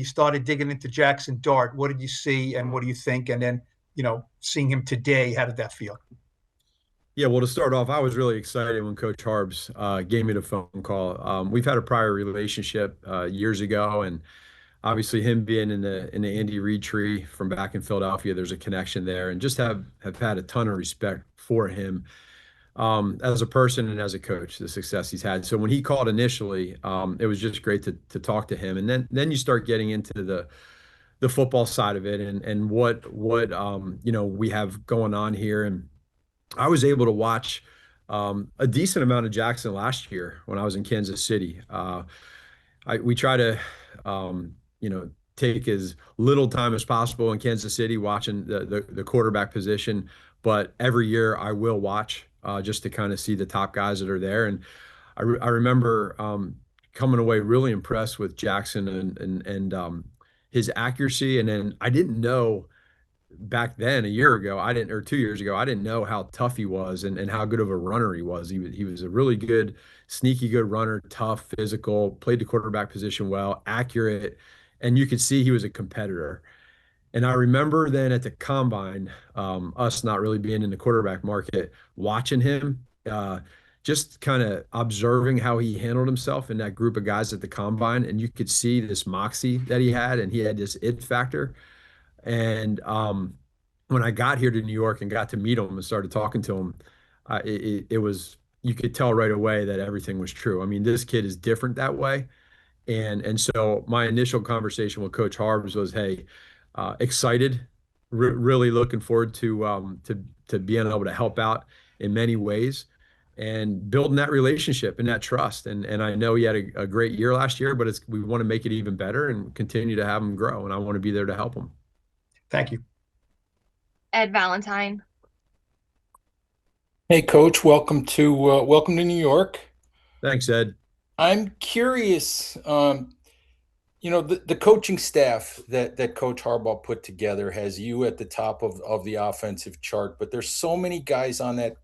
You started digging into Jackson Dart. What did you see and what do you think? And then, seeing him today, how did that feel? Yeah, well, to start off, I was really excited when Coach Harbs gave me the phone call. We've had a prior relationship years ago, and obviously him being in the Andy Reid tree from back in Philadelphia, there's a connection there, and just have had a ton of respect for him as a person and as a coach, the success he's had. So when he called initially, it was just great to talk to him, and then you start getting into the football side of it and what we have going on here. And I was able to watch a decent amount of Jackson last year when I was in Kansas City. We try to, take as little time as possible in Kansas City watching the quarterback position, but every year I will watch just to kind of see the top guys that are there. And I remember coming away really impressed with Jackson and his accuracy. And then I didn't know back then, a year ago, I didn't, or 2 years ago, I didn't know how tough he was and how good of a runner he was. He was a really good, sneaky good runner, tough, physical, played the quarterback position well, accurate, and you could see he was a competitor. And I remember then at the combine, us not really being in the quarterback market, watching him, just kind of observing how he handled himself in that group of guys at the combine, and you could see this moxie that he had, and he had this it factor. And when I got here to New York and got to meet him and started talking to him, it was you could tell right away that everything was true. I mean, this kid is different that way. And so my initial conversation with Coach Harbs was, hey, excited, really looking forward to being able to help out in many ways and building that relationship and that trust. And I know he had a great year last year, but we want to make it even better and continue to have him grow. And I want to be there to help him. Thank you. Ed Valentine. Hey, Coach, welcome to New York. Thanks, Ed. I'm curious, the coaching staff that Coach Harbaugh put together has you at the top of the offensive chart, but there's so many guys on that,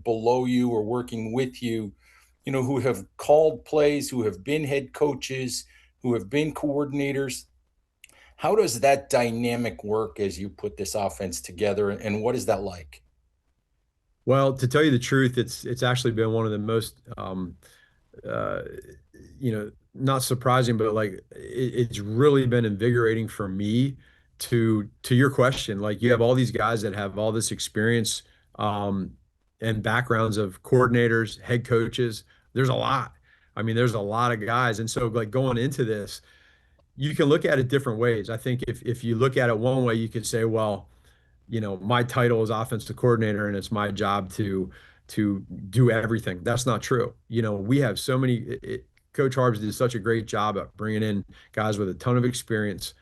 below you or working with you, who have called plays, who have been head coaches, who have been coordinators. How does that dynamic work as you put this offense together, and what is that like? Well, to tell you the truth, it's actually been one of the most uh, not surprising, but like it's really been invigorating for me to your question. Like you have all these guys that have all this experience and backgrounds of coordinators, head coaches. There's a lot. I mean, there's a lot of guys, and so like going into this, you can look at it different ways. I think if you look at it one way, you could say, well, my title is offensive coordinator and it's my job to do everything. That's not true. We have so many. Coach Harbs did such a great job at bringing in guys with a ton of experience,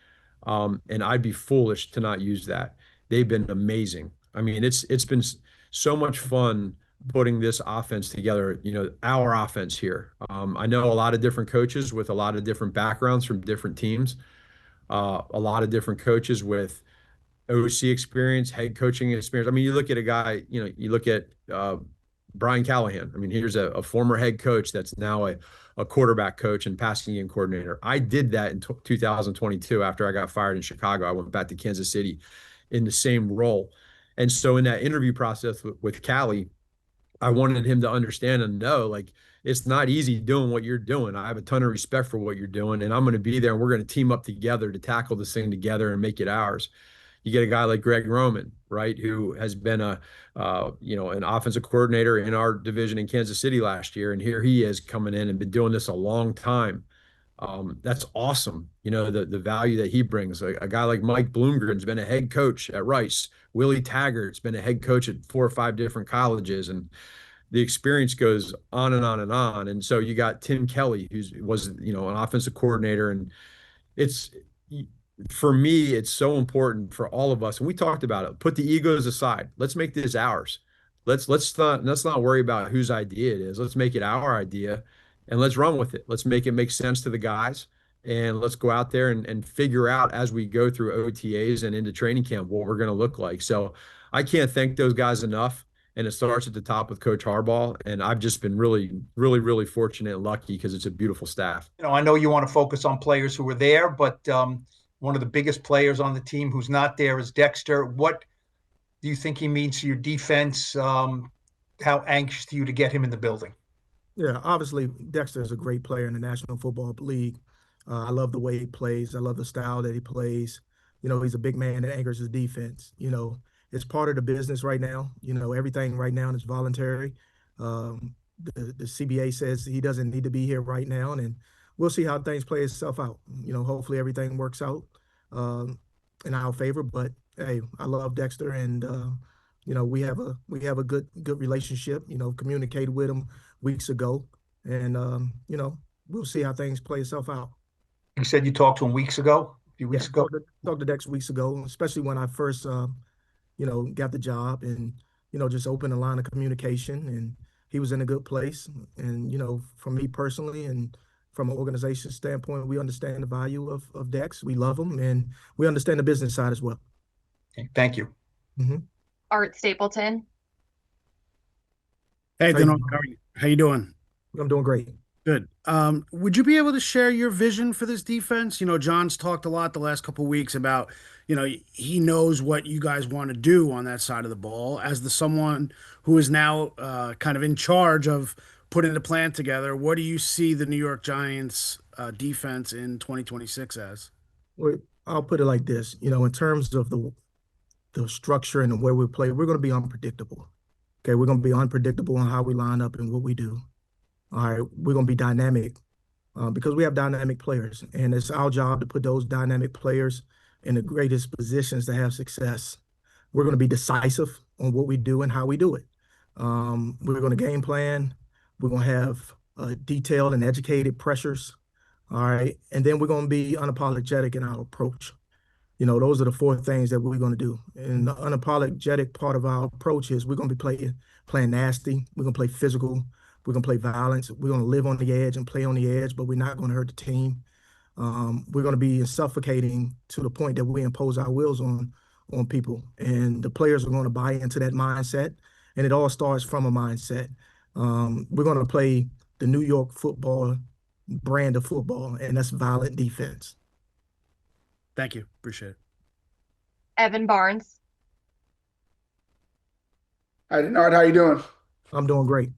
and I'd be foolish to not use that. They've been amazing. I mean, it's been so much fun putting this offense together. Our offense here. I know a lot of different coaches with a lot of different backgrounds from different teams. A lot of different coaches with OC experience, head coaching experience. I mean, you look at a guy, you look at Brian Callahan. I mean, here's a former head coach that's now a quarterback coach and passing game coordinator. I did that in 2022 after I got fired in Chicago. I went back to Kansas City in the same role. And so in that interview process with Callie, I wanted him to understand and know, like, it's not easy doing what you're doing. I have a ton of respect for what you're doing, and I'm going to be there, and we're going to team up together to tackle this thing together and make it ours. You get a guy like Greg Roman, right, who has been an offensive coordinator in our division in Kansas City last year, and here he is coming in and been doing this a long time. That's awesome. The value that he brings. A guy like Mike Bloomgren's been a head coach at Rice. Willie Taggart's been a head coach at 4 or 5 different colleges, and the experience goes on and on and on. And so you got Tim Kelly, was an offensive coordinator, and it's for me, it's so important for all of us. And we talked about it. Put the egos aside. Let's make this ours. Let's not worry about whose idea it is. Let's make it our idea and let's run with it. Let's make it make sense to the guys. And let's go out there and figure out as we go through OTAs and into training camp what we're going to look like. So I can't thank those guys enough. and it starts at the top with Coach Harbaugh. And I've just been really, really, really fortunate and lucky because it's a beautiful staff. I know you want to focus on players who were there, but one of the biggest players on the team who's not there is Dexter. What do you think he means to your defense? How anxious are you to get him in the building? Yeah, obviously Dexter is a great player in the National Football League. I love the way he plays. I love the style that he plays. He's a big man that anchors his defense. It's part of the business right now. Everything right now is voluntary. The CBA says he doesn't need to be here right now, and we'll see how things play itself out. Hopefully everything works out in our favor. But hey, I love Dexter, and we have a good relationship. Communicated with him weeks ago, and we'll see how things play itself out. You said you talked to him weeks ago, a few weeks ago. Talked to Dex weeks ago, especially when I first got the job, and just opened a line of communication, and he was in a good place. And from me personally and from an organization standpoint, we understand the value of Dex. We love him, and we understand the business side as well. Okay, thank you. Mm-hmm. Art Stapleton. Hey, Dennard, how you doing? I'm doing great. Good. Would you be able to share your vision for this defense? John's talked a lot the last couple of weeks about, he knows what you guys want to do on that side of the ball. As someone who is now kind of in charge of putting the plan together, what do you see the New York Giants defense in 2026 as? Well, I'll put it like this. In terms of the structure and where we play, we're going to be unpredictable. Okay, we're going to be unpredictable on how we line up and what we do. All right, we're going to be dynamic because we have dynamic players, and it's our job to put those dynamic players in the greatest positions to have success. We're going to be decisive on what we do and how we do it. We're going to game plan. We're going to have detailed and educated pressures. All right, and then we're going to be unapologetic in our approach. Those are the four things that we're going to do. And the unapologetic part of our approach is we're going to be playing nasty. We're going to play physical. We're going to play violence. We're going to live on the edge and play on the edge, but we're not going to hurt the team. We're going to be suffocating to the point that we impose our wills on people. And the players are going to buy into that mindset, and it all starts from a mindset. We're going to play the New York football brand of football, and that's violent defense. Thank you. Appreciate it. Evan Barnes. Hi, Dennard. How you doing? I'm doing great.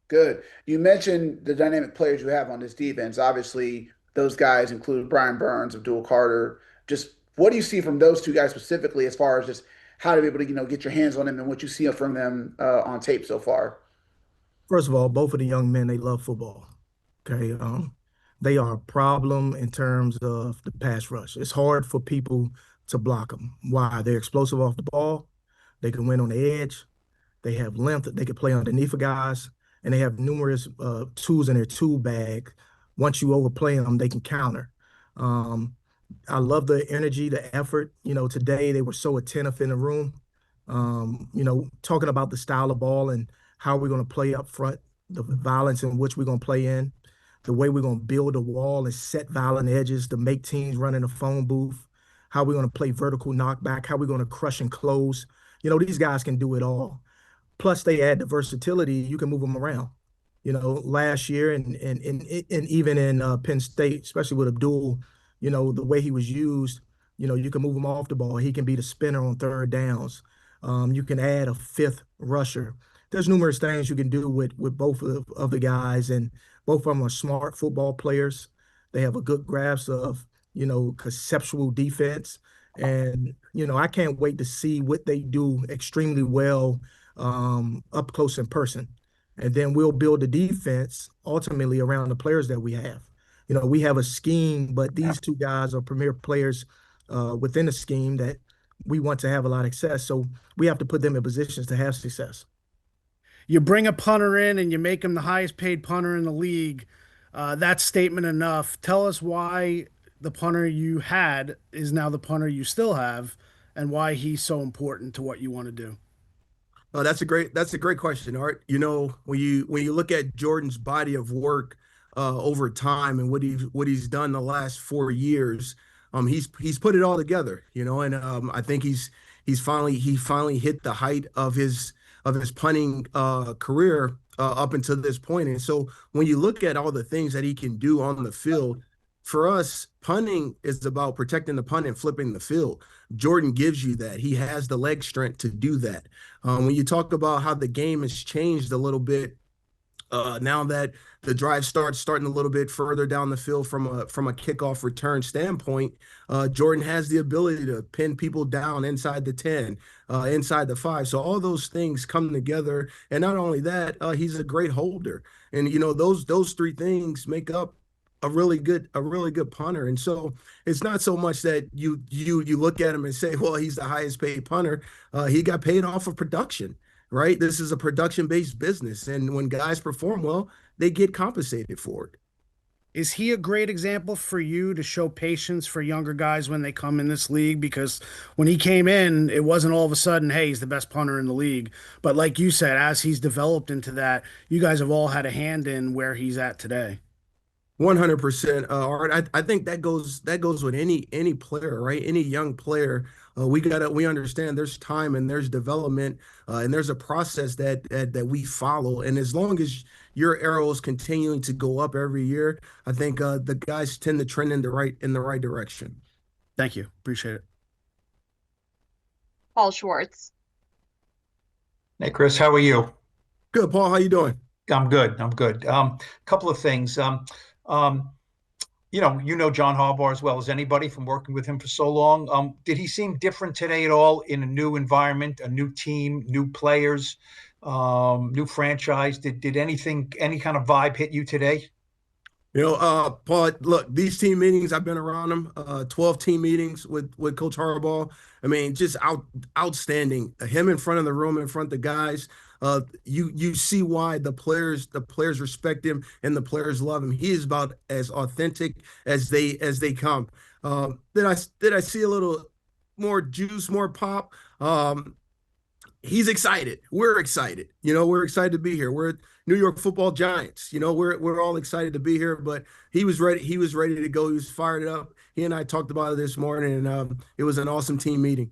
Good. You mentioned the dynamic players you have on this defense. Obviously, those guys include Brian Burns, Abdul Carter. Just what do you see from those two guys specifically as far as just how to be able to, get your hands on them and what you see from them on tape so far? First of all, both of the young men, they love football. Okay. They are a problem in terms of the pass rush. It's hard for people to block them. Why? They're explosive off the ball. They can win on the edge. They have length. They can play underneath of guys. And they have numerous tools in their tool bag. Once you overplay them, they can counter. I love the energy, the effort. Today they were so attentive in the room, talking about the style of ball and how we're going to play up front, the violence in which we're going to play in, the way we're going to build a wall and set violent edges to make teams run in a phone booth, how we're going to play vertical knockback, how we're going to crush and close. These guys can do it all. Plus, they add the versatility. You can move them around. Last year and even in Penn State, especially with Abdul, the way he was used, you can move him off the ball. He can be the spinner on third downs. You can add a fifth rusher. There's numerous things you can do with both of the guys, and both of them are smart football players. They have a good grasp of, conceptual defense. And, I can't wait to see what they do extremely well up close in person. And then we'll build the defense ultimately around the players that we have. We have a scheme, but these two guys are premier players within the scheme that we want to have a lot of success. So we have to put them in positions to have success. You bring a punter in and you make him the highest paid punter in the league. That's statement enough. Tell us why the punter you had is now the punter you still have, and why he's so important to what you want to do. That's a great question, Art. When you look at Jordan's body of work over time and what he's done the last 4 years, he's put it all together, and I think he finally hit the height of his his punting career up until this point. And so when you look at all the things that he can do on the field, for us, punting is about protecting the punt and flipping the field. Jordan gives you that. He has the leg strength to do that. When you talk about how the game has changed a little bit, now that the drive starting a little bit further down the field from a kickoff return standpoint, Jordan has the ability to pin people down inside the 10, inside the 5. So all those things come together, and not only that, he's a great holder. And those three things make up a really good punter. And so it's not so much that you look at him and say, well, he's the highest paid punter. He got paid off of production. Right? This is a production-based business. And when guys perform well, they get compensated for it. Is he a great example for you to show patience for younger guys when they come in this league? Because when he came in, it wasn't all of a sudden, hey, he's the best punter in the league. But like you said, as he's developed into that, you guys have all had a hand in where he's at today. 100%. Art. I think that goes with any player, right? Any young player. We understand there's time and there's development, and there's a process that we follow. And as long as your arrow is continuing to go up every year, I think the guys tend to trend in the right direction. Thank you. Appreciate it. Paul Schwartz. Hey, Chris, how are you? Good, Paul. How you doing? I'm good. Couple of things. You know John Harbaugh as well as anybody from working with him for so long. Did he seem different today at all in a new environment, a new team, new players, new franchise? Did any kind of vibe hit you today? Paul, look, these team meetings, I've been around them, 12 team meetings with Coach Harbaugh. I mean, just outstanding. Him in front of the room, in front of the guys. You see why the players respect him and the players love him. He is about as authentic as they come. Did I see a little more juice, more pop? He's excited. We're excited. We're excited to be here. We're New York Football Giants. We're all excited to be here. But he was ready. He was ready to go. He was fired up. He and I talked about it this morning, and it was an awesome team meeting.